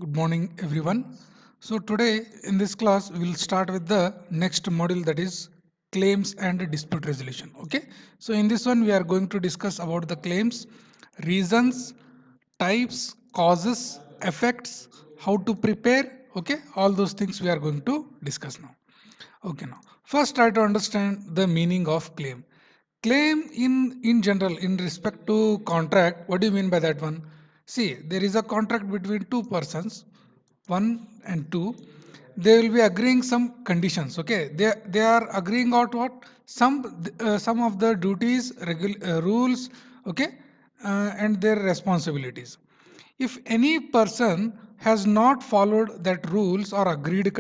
Good morning, everyone. So today in this class, we'll start with the next module, that is claims and dispute resolution. Okay. So in this one, we are going to discuss about the claims, reasons, types, causes, effects, how to prepare. Okay. All those things we are going to discuss now. Okay, now first try to understand the meaning of claim. Claim in general in respect to contract. What do you mean by that one? See, there is a contract between two persons, one and two. They will be agreeing some conditions. Okay, they are agreeing out what some of the duties, rules. Okay, and their responsibilities. If any person has not followed that rules or agreed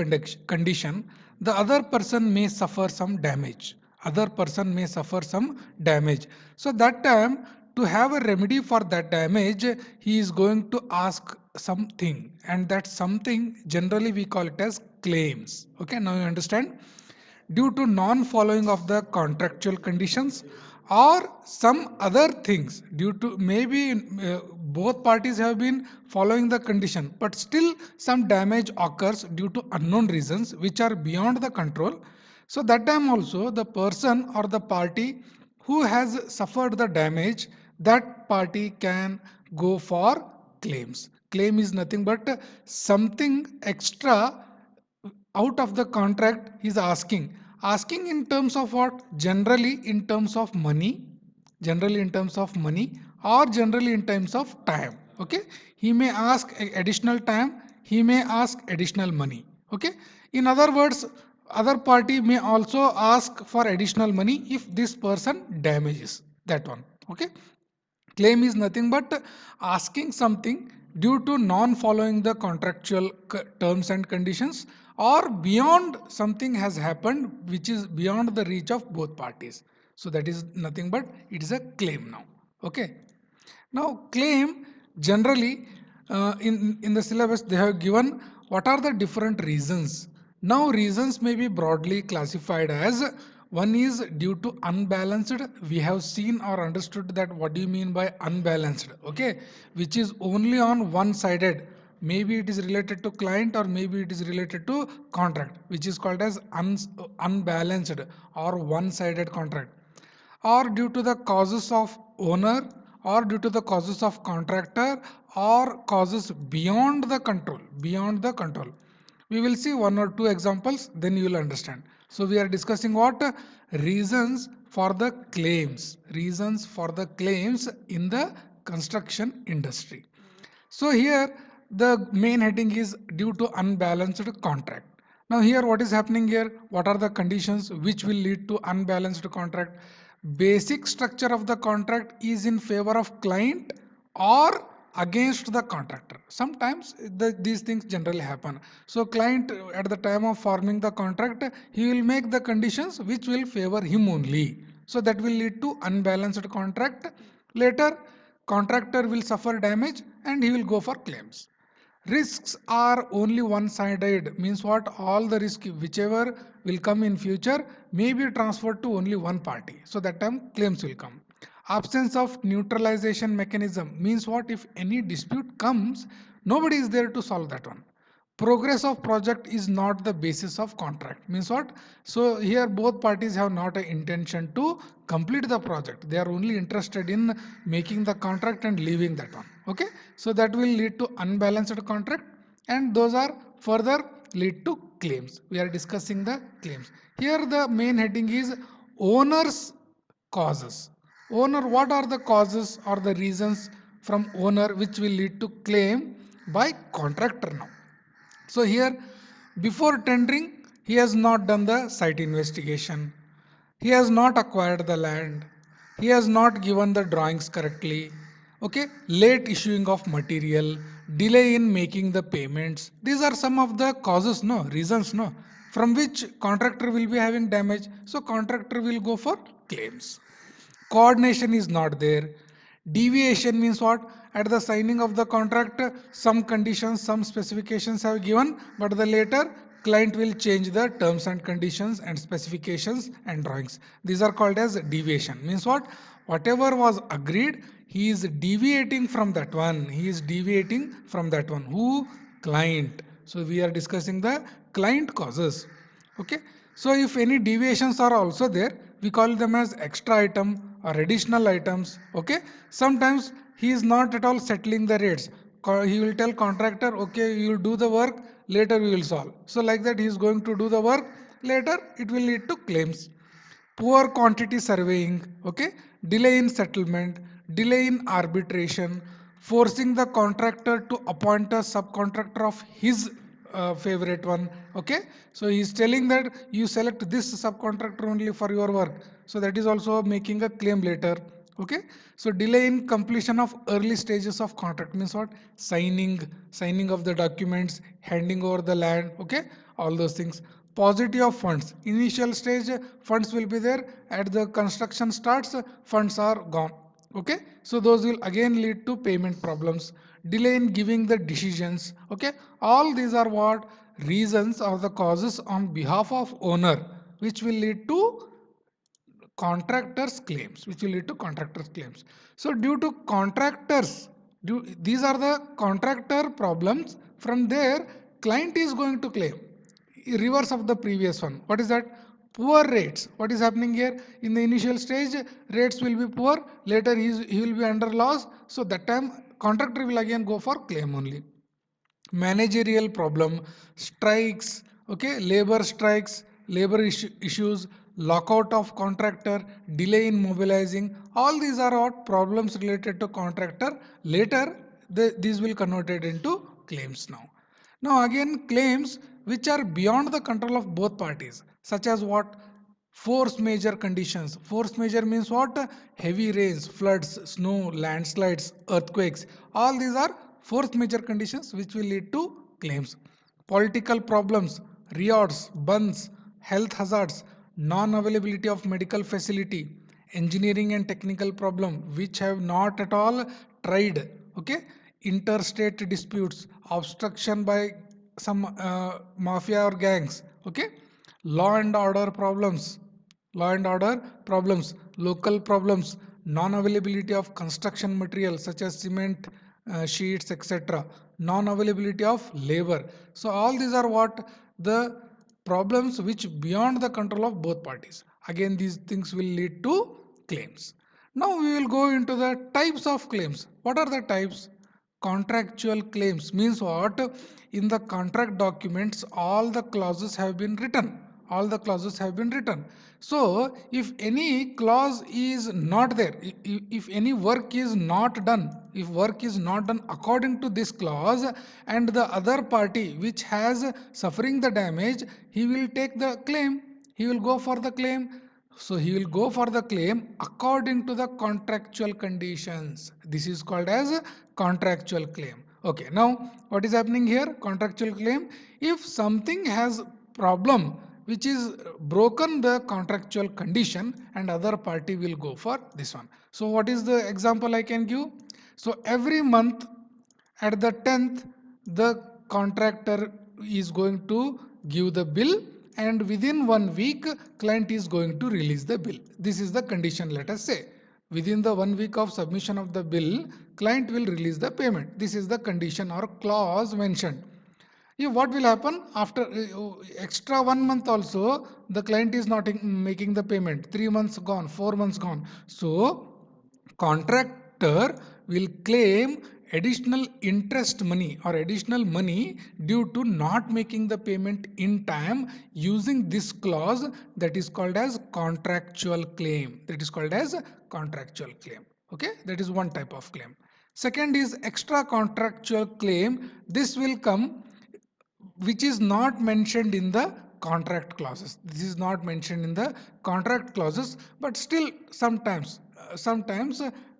condition, the other person may suffer some damage. Other person may suffer some damage. So that time, to have a remedy for that damage, he is going to ask something, and that something generally we call it as claims. Okay, now you understand? Due to non-following of the contractual conditions or some other things, due to maybe both parties have been following the condition, but still some damage occurs due to unknown reasons which are beyond the control. So that time also the person or the party who has suffered the damage, that party can go for claims. Claim is nothing but something extra out of the contract he's asking in terms of what? Generally in terms of money, generally in terms of money, or generally in terms of time. Okay, he may ask additional time, he may ask additional money. Okay, in other words, other party may also ask for additional money if this person damages that one. Okay, claim is nothing but asking something due to non following the contractual terms and conditions, or beyond something has happened which is beyond the reach of both parties. So that is nothing but it is a claim now. Okay, now claim generally, in the syllabus they have given what are the different reasons. Now reasons may be broadly classified as: one is due to unbalanced. We have seen or understood that what do you mean by unbalanced? Okay, which is only on one sided. Maybe it is related to client or maybe it is related to contract, which is called as unbalanced or one sided contract, or due to the causes of owner, or due to the causes of contractor, or causes beyond the control. We will see one or two examples, then you will understand. So we are discussing what? Reasons for the claims, reasons for the claims in the construction industry. So here the main heading is due to unbalanced contract. Now here what is happening here? What are the conditions which will lead to unbalanced contract? Basic structure of the contract is in favor of client or against the contractor. Sometimes these things generally happen. So client at the time of forming the contract, he will make the conditions which will favor him only. So that will lead to unbalanced contract. Later contractor will suffer damage and he will go for claims. Risks are only one sided, means what? All the risk whichever will come in future may be transferred to only one party, so that time claims will come. Absence of neutralization mechanism means what? If any dispute comes, nobody is there to solve that one. Progress of project is not the basis of contract, means what? So here both parties have not an intention to complete the project, they are only interested in making the contract and leaving that one. Okay, so that will lead to unbalanced contract, and those are further lead to claims. We are discussing the claims here. The main heading is owner's causes. Owner, what are the causes or the reasons from owner which will lead to claim by contractor now? So here, before tendering, he has not done the site investigation. He has not acquired the land. He has not given the drawings correctly. Okay, late issuing of material, delay in making the payments. These are some of the causes, no, reasons, no, from which contractor will be having damage. So contractor will go for claims. Coordination is not there. Deviation means what? At the signing of the contract, some conditions, some specifications have given, but the later client will change the terms and conditions and specifications and drawings. These are called as deviation. Means what? Whatever was agreed, he is deviating from that one. He is deviating from that one. Who? client. So we are discussing the client causes. Okay. So if any deviations are also there, we call them as extra item or additional items. Okay. Sometimes he is not at all settling the rates. He will tell contractor, okay, you will do the work, later we will solve. So like that he is going to do the work, later it will lead to claims. Poor quantity surveying, okay, delay in settlement, delay in arbitration, forcing the contractor to appoint a subcontractor of his favorite one. Okay, so he is telling that you select this subcontractor only for your work, so that is also making a claim later. Okay, so delay in completion of early stages of contract means what? Signing of the documents, handing over the land. Okay, all those things. Paucity of funds, initial stage funds will be there, at the construction starts funds are gone. Okay, so those will again lead to payment problems. Delay in giving the decisions. Okay, all these are what? Reasons or the causes on behalf of owner, which will lead to contractors claims, which will lead to contractors claims. So due to contractors, these are the contractor problems. From there client is going to claim reverse of the previous one. What is that? Poor rates. What is happening here? In the initial stage rates will be poor, later he will be under loss, so that time contractor will again go for claim only. Managerial problem, strikes, okay, labor strikes, labor issues, lockout of contractor, delay in mobilizing, all these are what? Problems related to contractor. Later these will converted into claims. Now again, claims which are beyond the control of both parties, such as what? Force major conditions. Force major means what? Heavy rains, floods, snow, landslides, earthquakes. All these are force major conditions which will lead to claims. Political problems, riots, bunds, health hazards, non-availability of medical facility, engineering and technical problem which have not at all tried. Okay, interstate disputes, obstruction by some mafia or gangs. Okay, law and order problems, local problems, non-availability of construction material such as cement, sheets, etc., non-availability of labor. So all these are what? The problems which beyond the control of both parties. Again, these things will lead to claims. Now we will go into the types of claims. What are the types? Contractual claims means what? In the contract documents all the clauses have been written, so if any clause is not there, if any work is not done, if work is not done according to this clause, and the other party which has suffering the damage, he will take the claim, he will go for the claim. So he will go for the claim according to the contractual conditions. This is called as a contractual claim. Okay, now what is happening here? Contractual claim. If something has problem which is broken the contractual condition, and other party will go for this one. So what is the example I can give? So every month at the 10th the contractor is going to give the bill, and within 1 week client is going to release the bill. This is the condition. Let us say within the 1 week of submission of the bill client will release the payment. This is the condition or clause mentioned. If what will happen after extra 1 month also the client is not making the payment, 3 months gone, 4 months gone, so contractor will claim additional interest money or additional money due to not making the payment in time using this clause, that is called as contractual claim. Okay, that is one type of claim. Second is extra contractual claim. This will come which is not mentioned in the contract clauses. This is not mentioned in the contract clauses, but still sometimes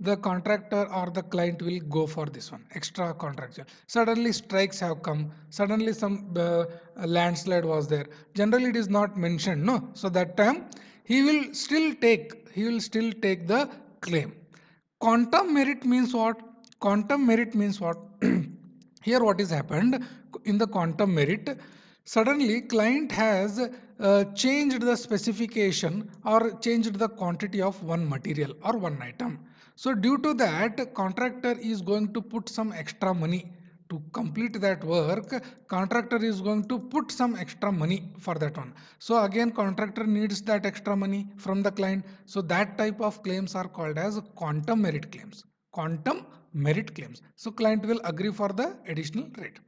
the contractor or the client will go for this one, extra contractual. Suddenly strikes have come, suddenly some landslide was there, generally it is not mentioned, no, so that time he will still take the claim. Quantum merit means what? Quantum merit means what? Here what is happened in the quantum merit, suddenly client has changed the specification or changed the quantity of one material or one item. So due to that contractor is going to put some extra money to complete that work, contractor is going to put some extra money for that one. So again, contractor needs that extra money from the client. So that type of claims are called as quantum merit claims. Quantum merit claims. So client will agree for the additional rate.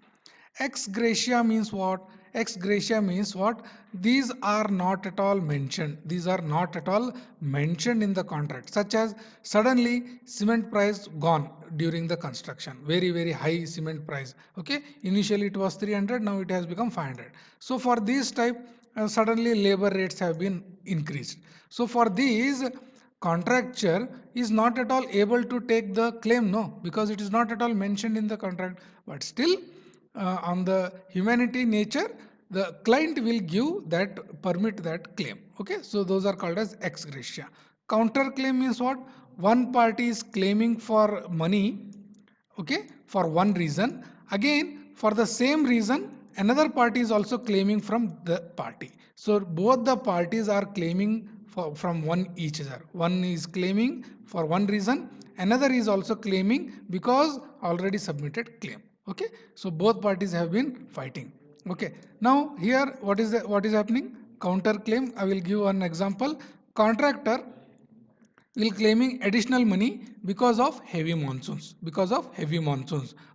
Ex gratia means what? Ex gratia means what? These are not at all mentioned. These are not at all mentioned in the contract, such as suddenly cement price gone during the construction. Very, very high cement price. Okay. Initially it was 300, now it has become 500. So for these type, suddenly labor rates have been increased. So for these, contractor is not at all able to take the claim, no, because it is not at all mentioned in the contract. But still, on the humanity nature, the client will give that, permit that claim. Okay, so those are called as ex gratia. Counter claim means what? One party is claiming for money, okay, for one reason. Again, for the same reason, another party is also claiming from the party. So both the parties are claiming from one each other. One is claiming for one reason, another is also claiming because already submitted claim. Okay, so both parties have been fighting. Okay, now here what is happening? Counter claim. I will give one example. Contractor will claiming additional money because of heavy monsoons,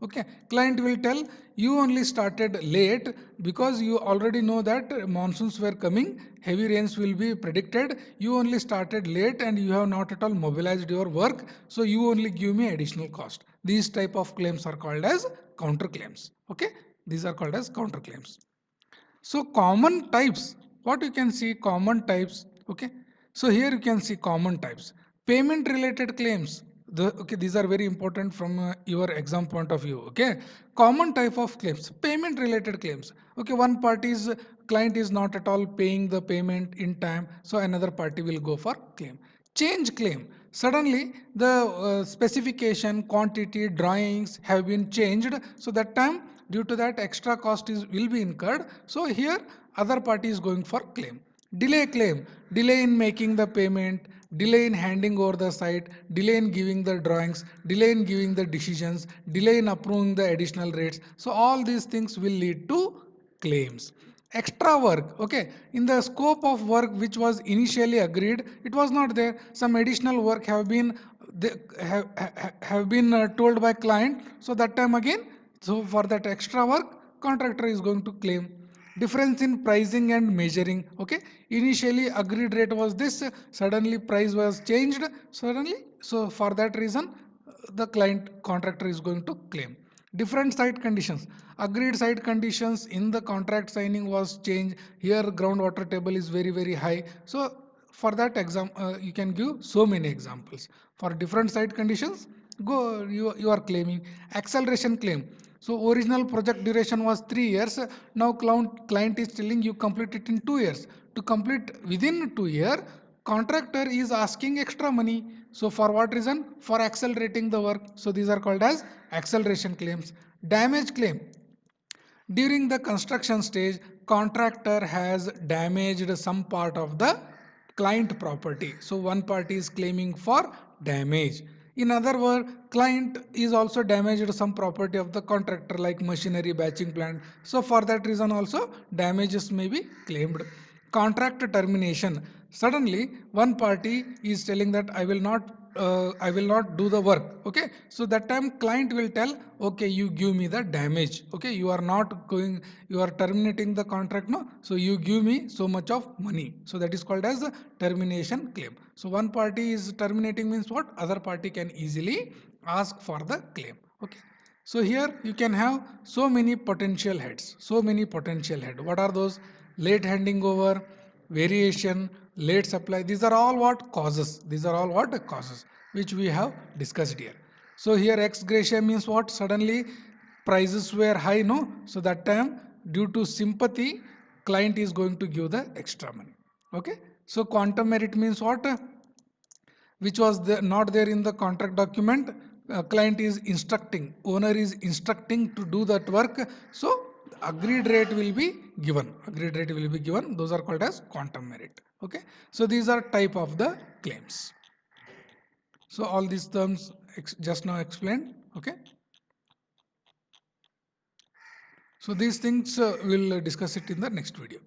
okay. Client will tell, you only started late because you already know that monsoons were coming, heavy rains will be predicted, you only started late and you have not at all mobilized your work, so you only give me additional cost. These type of claims are called as counter claims. Okay, these are called as counter claims. So common types, what you can see common types, okay. So here you can see common types. Payment related claims, okay, these are very important from your exam point of view, okay. Common type of claims, payment related claims, okay. One party's client is not at all paying the payment in time, so another party will go for claim. Change claim, suddenly the specification, quantity, drawings have been changed, so that time due to that extra cost is will be incurred, so here other party is going for claim. Delay claim, delay in making the payment, delay in handing over the site, delay in giving the drawings, delay in giving the decisions, delay in approving the additional rates, so all these things will lead to claims. Extra work, okay, in the scope of work which was initially agreed, it was not there, some additional work have been they have been told by client, so that time again, so for that extra work, contractor is going to claim. Difference in pricing and measuring, okay, initially agreed rate was this, suddenly price was changed suddenly, so for that reason the client contractor is going to claim. Different site conditions, agreed site conditions in the contract signing was changed, here groundwater table is very, very high, so for that exam you can give so many examples. For different site conditions, go you are claiming. Acceleration claim, so original project duration was 3 years, now client is telling you complete it in 2 years. To complete within 2 year, contractor is asking extra money, so for what reason? For accelerating the work, so these are called as acceleration claims. Damage claim, during the construction stage, contractor has damaged some part of the client property. So one party is claiming for damage. In other words, client is also damaged some property of the contractor like machinery, batching plant. So for that reason also damages may be claimed. Contract termination. Suddenly one party is telling that I will not do the work, okay, so that time client will tell, okay, you give me the damage, okay, you are not going, you are terminating the contract, no, so you give me so much of money, so that is called as the termination claim. So one party is terminating means what, other party can easily ask for the claim, okay. So here you can have so many potential heads, so many potential head. What are those? Late handing over, variation, late supply. These are all what causes. These are all what causes which we have discussed here. So here ex gratia means what? Suddenly prices were high, no? So that time due to sympathy, client is going to give the extra money. Okay. So quantum merit means what? Which was not there in the contract document, client is instructing, owner is instructing to do that work, so agreed rate will be given, those are called as quantum merit, okay. So these are type of the claims. So all these terms just now explained, okay. So these things we'll discuss it in the next video.